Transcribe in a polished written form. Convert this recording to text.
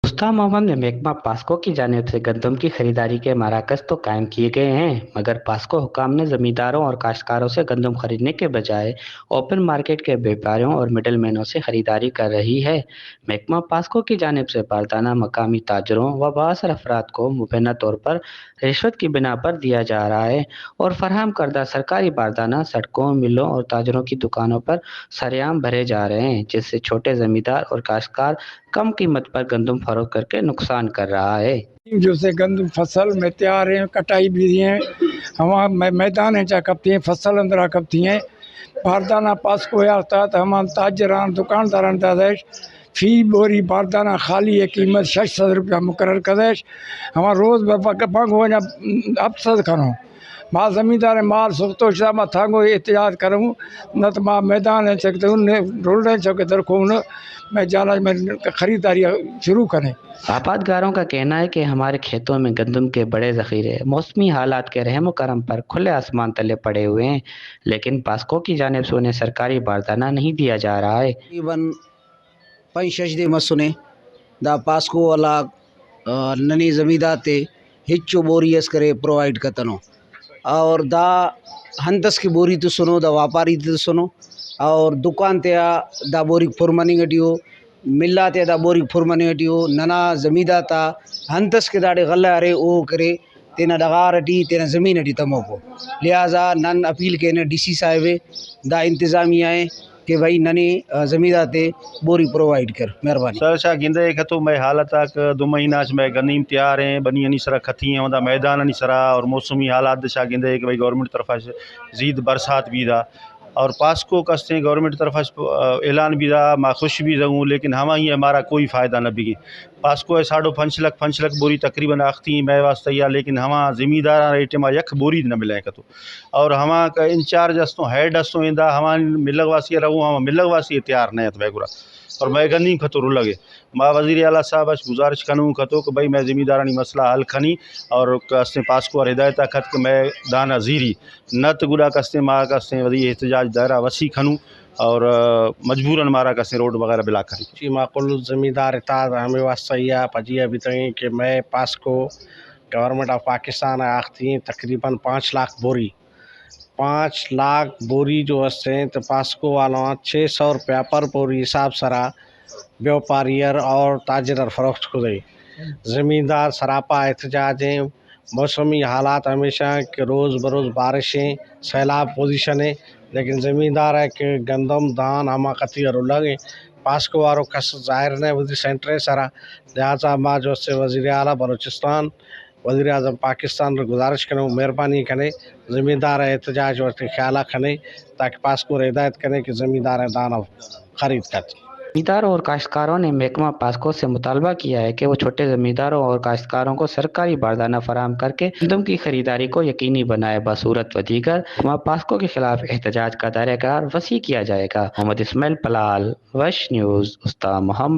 उस्ताद मोहम्मद में महकमा पास्को की जानिब से गंदम की खरीदारी के मराकज तो कायम किए गए हैं, मगर पास्को हुकाम ने जमींदारों और काश्तकारों से गंदम खरीदने के बजाय ओपन मार्केट के व्यापारियों और मिडल मैनों से खरीदारी कर रही है। महकमा पास्को की जानिब से बारदाना मकामी ताजरों व बासर अफराद को मुबैना तौर पर रिश्वत की बिना पर दिया जा रहा है और फराहम करदा सरकारी बारदाना सड़कों, मिलों और ताजरों की दुकानों पर सरेआम भरे जा रहे हैं, जिससे छोटे जमींदार और काश्तकार कम कीमत पर गंदम फरोख्त करके नुकसान कर रहा है। जो से गंदम फसल में तैयार हैं, कटाई भी हैं, हम मैदान है जा कब थी फसल अंदर कब थी हैं, बारदाना पास को आता तो हम ताजरान दुकानदारान दादेश फी बोरी बारदाना खाली है कीमत 600 रुपया मुकर्रर कदेश हम रोज़ भाग हो अफसद खनो मां ज़मींदार माल सुख्तो शा मां थांगो एहतियात करूँ न तो मां मैदान है सकते उन रोल चौके दरखो उन मैं जाना मैं खरीदारी शुरू करें। आबादगारों का कहना है कि हमारे खेतों में गंदम के बड़े ज़ख़ीरे मौसमी हालात के रहम करम पर खुले आसमान तले पड़े हुए हैं, लेकिन पास्को की जानिब से उन्हें सरकारी बारदाना नहीं दिया जा रहा है। तकरीबन 5-6 दिन मसुने दा पास्को वाला ननी ज़मींदार ते हिच्चो बोरी अस करे प्रोवाइड कतनो और दा हंतस की बोरी तो सुनो दा व्यापारी तो सुनो और दुकान ते दा बोरी फुरमनी गटियो मिला ते दा बोरी फुरमनी गटियो नना ज़मींदार ता हंतस के दाड़े गल्ला अरे ओ करे तेना डगार अटी तेना ज़मीन अटी तमो को लिहाजा नन अपील के ने डीसी साहिब दा इंतज़ामिया है कि भाई ननी ज़मींदार ते बोरी प्रोवाइड कर मेहरबानी सर छा गिंदे खतो मैं हालत तक 2 महीना में गनीम तैयार हैं बनी अनी सरा खती हैं वंदा मैदान अनी सरा और मौसमी हालात छा गिंदे कि भाई गवर्नमेंट तरफा ज़ीद बरसात भी था और पास्को कस्ते गवर्नमेंट तरफा ऐलान भी था मैं खुश भी रहूँ लेकिन हम ही हमारा कोई फ़ायदा न बिगे पास्को है 5.5 लाख बोरी तकरीबन आखती मैं वास्ते या लेकिन हम ज़मींदार रेट में यख बोरी न मिले कतो और हम इंचार्ज हस्तों हेड हस्तों इंदा हम मिलक वासी रहूँ हम मिलक वासी तैयार न बैगुरा और मैं गंदी खतो लगे मां वज़ीर आला साहब गुजारिश करूँ खतो कि भाई मैं ज़मींदारानी मसला हल खनी और कस्ते पास्को और हिदायत खत कि मैं दाना ज़ीरी न तो गुड़ा कस्ते माँ कस्ते वही एहतजाज दायरा वसी खनूँ और मजबूरन मारा कस्ते रोड वगैरह बिला करी जी माकुल ज़मींदार इताद हमें वास्ता पजी अभी तक कि मैं पास्को गवर्नमेंट ऑफ पाकिस्तान आखती तकरीबन 5 लाख बोरी 5 लाख बोरी जो हस्ते तो पास्को वालों 600 रुपया पर बोरी हिसाब सरा व्यापारियर और ताजर फरोख्त को दे ज़मींदार सरापा एहतजाज हैं मौसमी हालात हमेशा कि रोज़ बरोज़ बारिशें सैलाब पोजीशन है लेकिन ज़मींदार है कि गंदम धान हमा कती और लगे पास्को वालों कस ज़ाहिर ने वज़ीर सेंटर सरा लिहाजा माँ जो से वज़ीर आला बलूचिस्तान वज़ीर आज़म पाकिस्तान गुजारिश करूँ मेहरबानी करें ज़मींदार एहतजाज और ख्याल खने ताकि पास्को हिदायत करें कि ज़मींदार दाना खरीद कर। जमींदारों और काश्तकारों ने महकमा पास्को से मुतालबा किया है कि वो छोटे जमींदारों और काश्तकारों को सरकारी बारदाना फराहम करके गंदम की खरीदारी को यकीनी बनाए। बसूरत व दीगर महकमा पास्को के खिलाफ एहतजाज का दायरा वसी किया जाएगा। मोहम्मद इस्माइल पलाल, वश न्यूज़, उस्ताद मोहम्मद।